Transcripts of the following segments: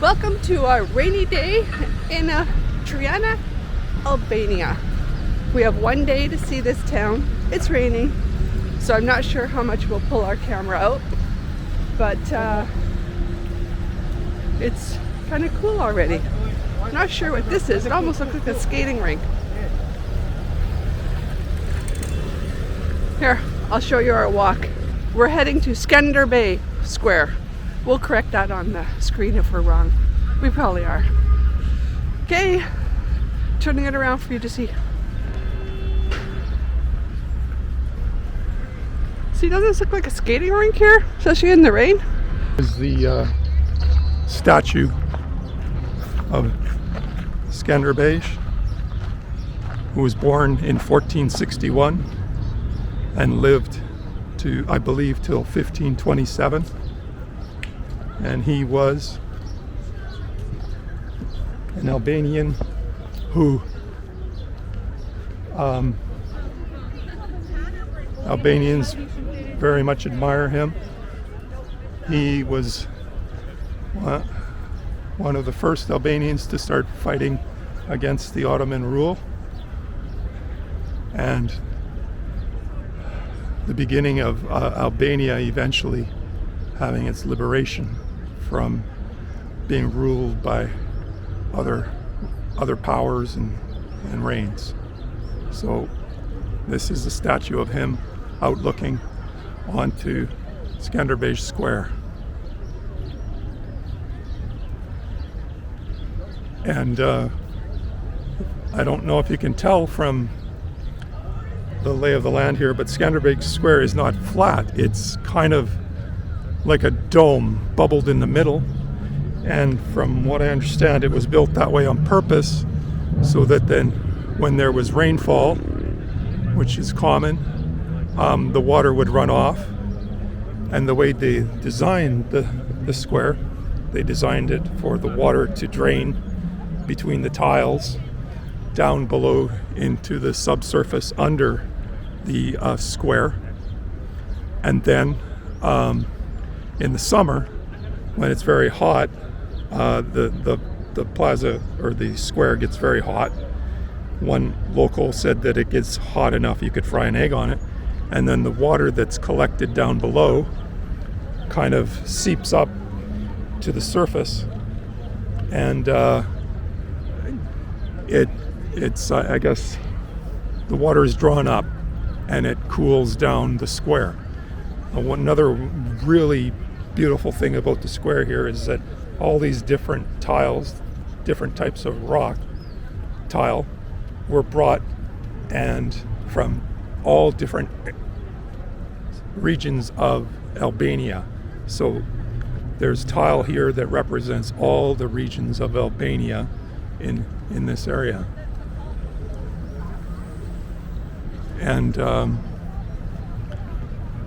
Welcome to a rainy day in Tirana, Albania. We have one day to see this town. It's raining, so I'm not sure how much we'll pull our camera out, but it's kind of cool already. Not sure what this is. It almost looks like a skating rink. Here, I'll show you our walk. We're heading to Skanderbeg Square. We'll correct that on the screen if we're wrong. We probably are. Okay, turning it around for you to see. See, doesn't this look like a skating rink here, especially in the rain? This is the statue of Skanderbeg, who was born in 1461 and lived to, I believe, till 1527. And he was an Albanian who Albanians very much admire him. He was one of the first Albanians to start fighting against the Ottoman rule, and the beginning of Albania eventually having its liberation from being ruled by other powers and reigns. So this is a statue of him out looking onto Skanderbeg Square. And I don't know if you can tell from the lay of the land here, but Skanderbeg Square is not flat. It's kind of like a dome bubbled in the middle, and from what I understand, it was built that way on purpose so that then when there was rainfall, which is common, the water would run off. And the way they designed the square, they designed it for the water to drain between the tiles down below into the subsurface under the square. And then in the summer, when it's very hot, the plaza or the square gets very hot. One local said that it gets hot enough you could fry an egg on it, and then the water that's collected down below kind of seeps up to the surface, and it's I guess the water is drawn up and it cools down the square. Another really beautiful thing about the square here is that all these different tiles, different types of rock tile, were brought and from all different regions of Albania. So there's tile here that represents all the regions of Albania in this area. And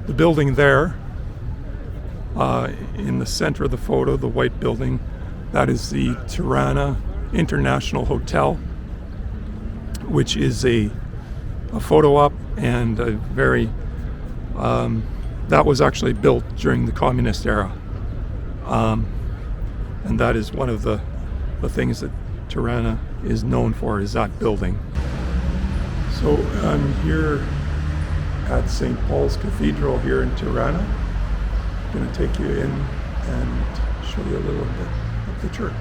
the building there, in the center of the photo, the white building, that is the Tirana International Hotel, which is a photo op and a very, that was actually built during the communist era. And that is one of the things that Tirana is known for, is that building. So I'm here at St. Paul's Cathedral here in Tirana. I'm going to take you in and show you a little bit of the church.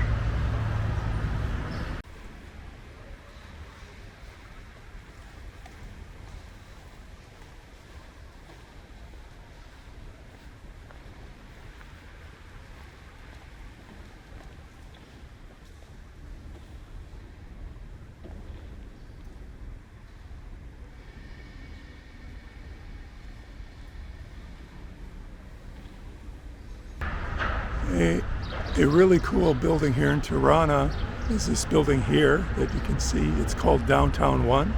A really cool building here in Tirana is this building here that you can see. It's called Downtown One.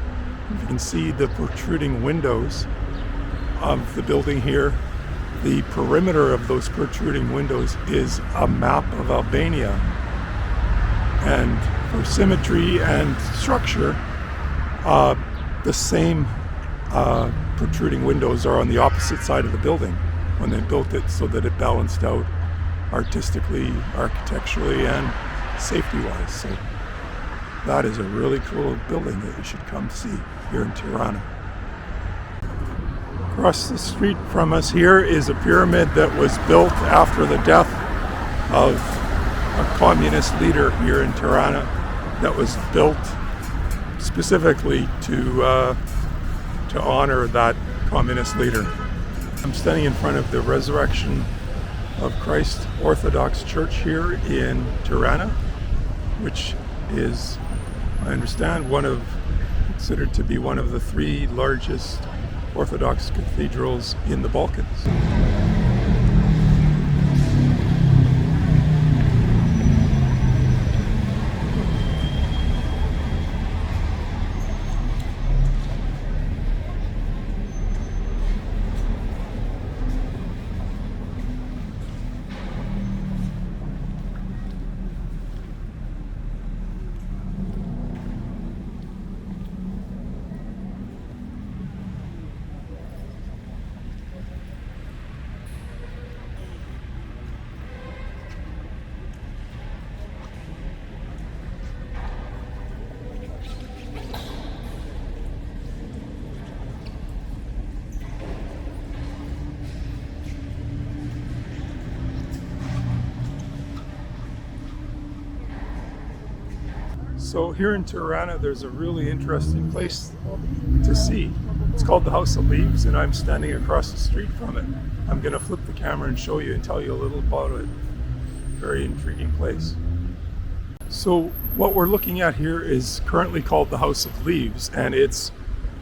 You can see the protruding windows of the building here. The perimeter of those protruding windows is a map of Albania. And for symmetry and structure, the same protruding windows are on the opposite side of the building when they built it, so that it balanced out artistically, architecturally, and safety-wise. So that is a really cool building that you should come see here in Tirana. Across the street from us here is a pyramid that was built after the death of a communist leader here in Tirana, that was built specifically to honor that communist leader. I'm standing in front of the Resurrection of Christ Orthodox Church here in Tirana, which is, I understand, considered to be one of the 3 largest Orthodox cathedrals in the Balkans. So here in Tirana, there's a really interesting place to see. It's called the House of Leaves, and I'm standing across the street from it. I'm going to flip the camera and show you and tell you a little about it. Very intriguing place. So what we're looking at here is currently called the House of Leaves, and it's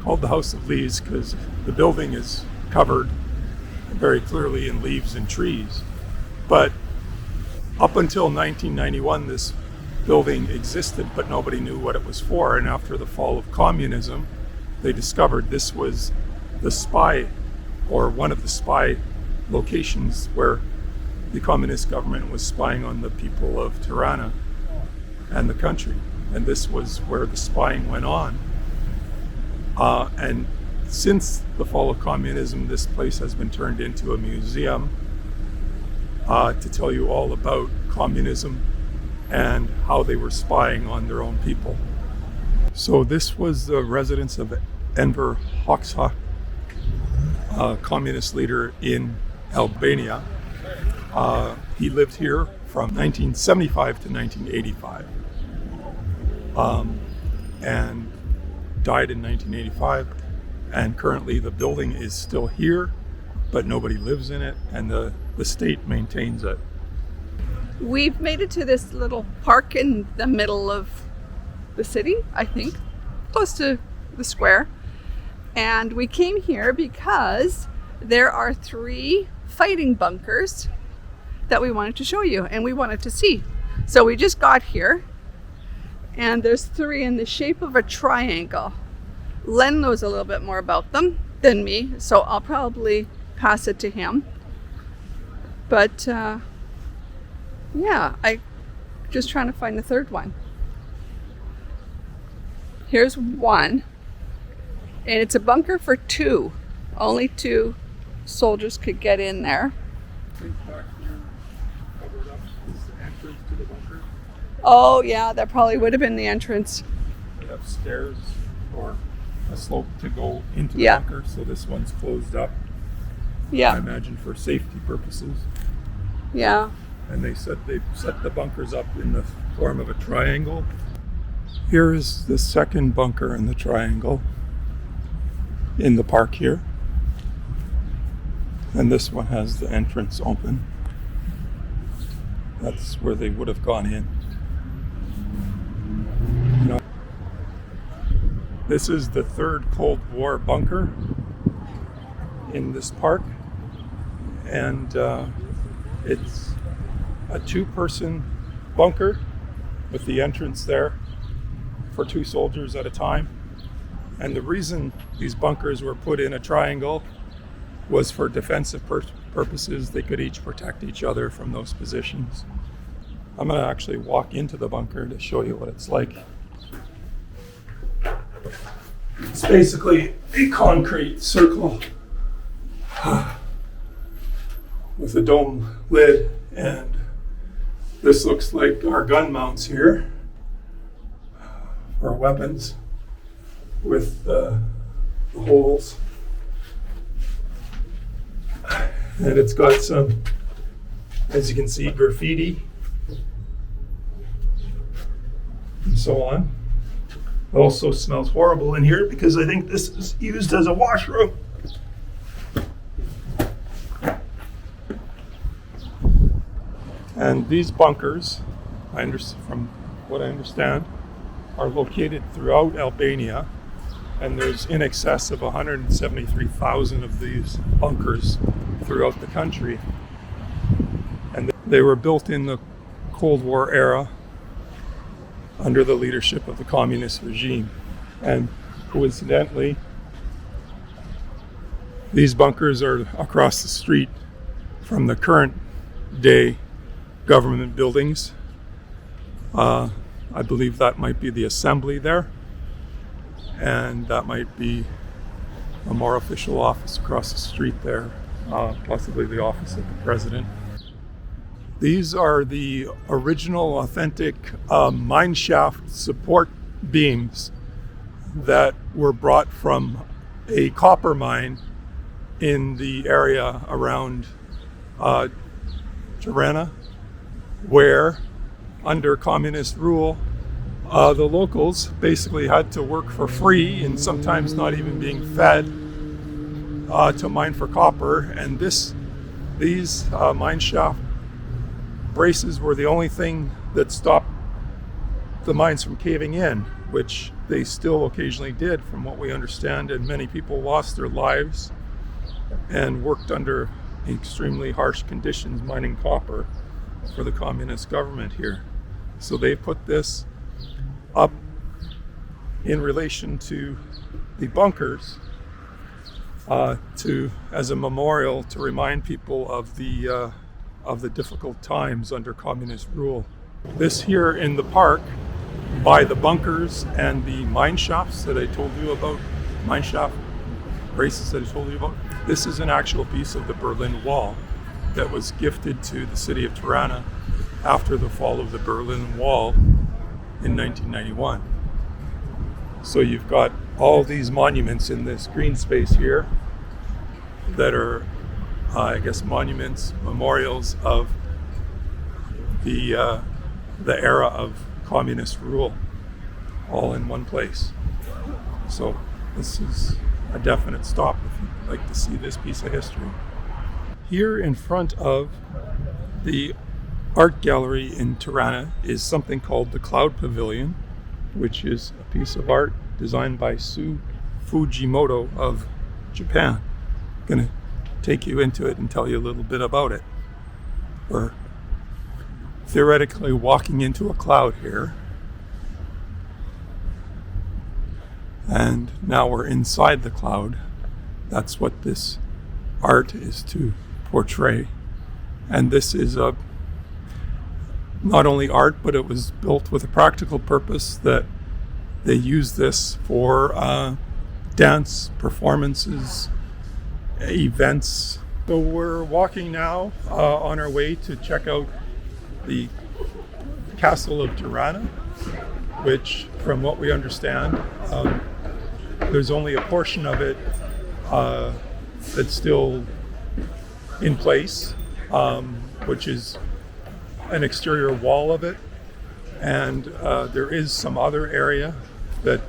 called the House of Leaves because the building is covered very clearly in leaves and trees. But up until 1991, this building existed, but nobody knew what it was for. And after the fall of communism, they discovered this was the spy, or one of the spy locations where the communist government was spying on the people of Tirana and the country. And this was where the spying went on. And since the fall of communism, this place has been turned into a museum to tell you all about communism and how they were spying on their own people. So this was the residence of Enver Hoxha, a communist leader in Albania. He lived here from 1975 to 1985, and died in 1985. And currently the building is still here, but nobody lives in it, and the state maintains it. We've made it to this little park in the middle of the city, I think, close to the square. And we came here because there are 3 fighting bunkers that we wanted to show you and we wanted to see. So we just got here, and there's 3 in the shape of a triangle. Len knows a little bit more about them than me, so I'll probably pass it to him. But yeah, I just trying to find the 3rd one. Here's one, and it's a bunker for 2. Only 2 soldiers could get in there. Back here, covered up, is the entrance to the bunker. Oh yeah, that probably would have been the entrance. We have stairs or a slope to go into the Yeah. bunker, so this one's closed up. I Yeah, imagine for safety purposes. yeah. And they said they set the bunkers up in the form of a triangle. Here is the 2nd bunker in the triangle in the park here. And this one has the entrance open. That's where they would have gone in. This is the 3rd Cold War bunker in this park. And it's a 2-person bunker with the entrance there for 2 soldiers at a time. And the reason these bunkers were put in a triangle was for defensive purposes. They could each protect each other from those positions. I'm going to actually walk into the bunker to show you what it's like. It's basically a concrete circle with a dome lid and This looks like our gun mounts here, our weapons with the holes. And it's got some, as you can see, graffiti and so on. It also smells horrible in here because I think this is used as a washroom. And these bunkers, from what I understand, are located throughout Albania, and there's in excess of 173,000 of these bunkers throughout the country. And they were built in the Cold War era under the leadership of the communist regime. And coincidentally, these bunkers are across the street from the current day government buildings. I believe that might be the assembly there, and that might be a more official office across the street there, possibly the office of the president. These are the original authentic mine shaft support beams that were brought from a copper mine in the area around Tirana, where under communist rule, the locals basically had to work for free and sometimes not even being fed to mine for copper. And these mine shaft braces were the only thing that stopped the mines from caving in, which they still occasionally did, from what we understand. And many people lost their lives and worked under extremely harsh conditions mining copper for the communist government here. So they put this up in relation to the bunkers as a memorial to remind people of the difficult times under communist rule. This here in the park, by the bunkers and the mine shafts that I told you about, mine shaft braces that I told you about, this is an actual piece of the Berlin Wall that was gifted to the city of Tirana after the fall of the Berlin Wall in 1991. So you've got all these monuments in this green space here that are, I guess, monuments, memorials of the era of communist rule, all in one place. So this is a definite stop if you'd like to see this piece of history. Here in front of the art gallery in Tirana is something called the Cloud Pavilion, which is a piece of art designed by Sue Fujimoto of Japan. I'm going to take you into it and tell you a little bit about it. We're theoretically walking into a cloud here, and now we're inside the cloud. That's what this art is to portray. And this is not only art, but it was built with a practical purpose that they use this for dance performances, events. So we're walking now on our way to check out the Castle of Tirana, which, from what we understand, there's only a portion of it that's still in place, which is an exterior wall of it. And there is some other area that,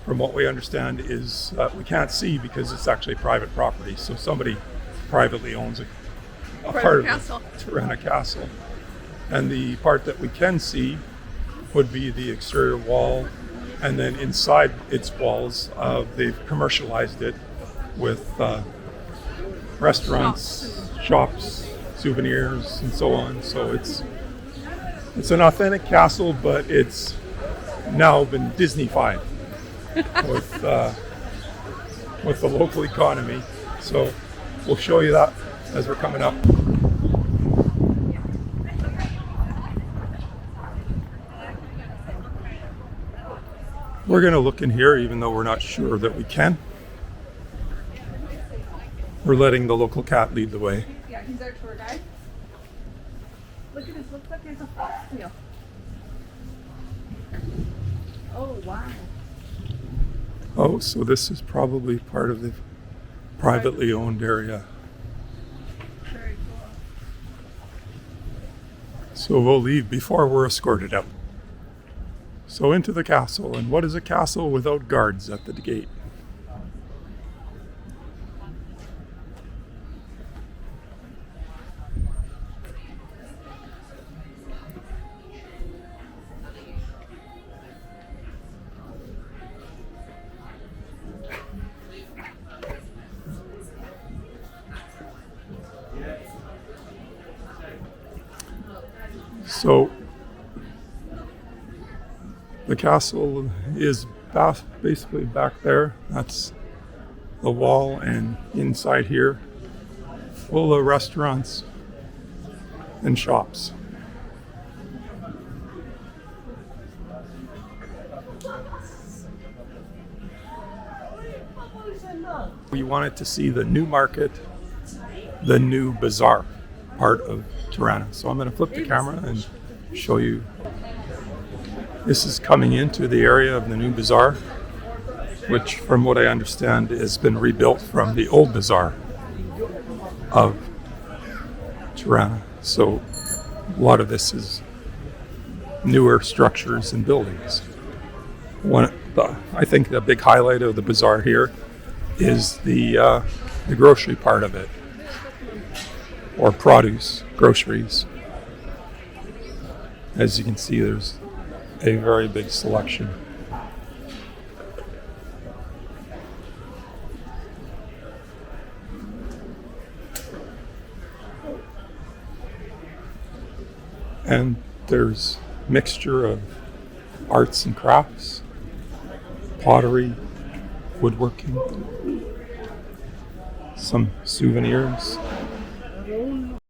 from what we understand, is we can't see because it's actually private property. So somebody privately owns a part of the Tirana Castle. And the part that we can see would be the exterior wall. And then inside its walls, they've commercialized it with restaurants, shops, souvenirs, and so on. So it's an authentic castle, but it's now been Disney-fied with the local economy. So we'll show you that as we're coming up. We're going to look in here, even though we're not sure that we can. We're letting the local cat lead the way. Yeah, he's our tour guide. Look at this. Looks like there's a fox wheel. Oh, wow. Oh, so this is probably part of the privately owned area. Very cool. So we'll leave before we're escorted out. So into the castle. And what is a castle without guards at the gate? So the castle is basically back there. That's the wall, and inside here, full of restaurants and shops. We wanted to see the new market, the new Bazaar part of Tirana. So I'm going to flip the camera and show you. This is coming into the area of the new Bazaar, which from what I understand has been rebuilt from the old Bazaar of Tirana. So a lot of this is newer structures and buildings. I think the big highlight of the Bazaar here is the grocery part of it, or produce, groceries. As you can see, there's a very big selection. And there's mixture of arts and crafts, pottery, woodworking, some souvenirs.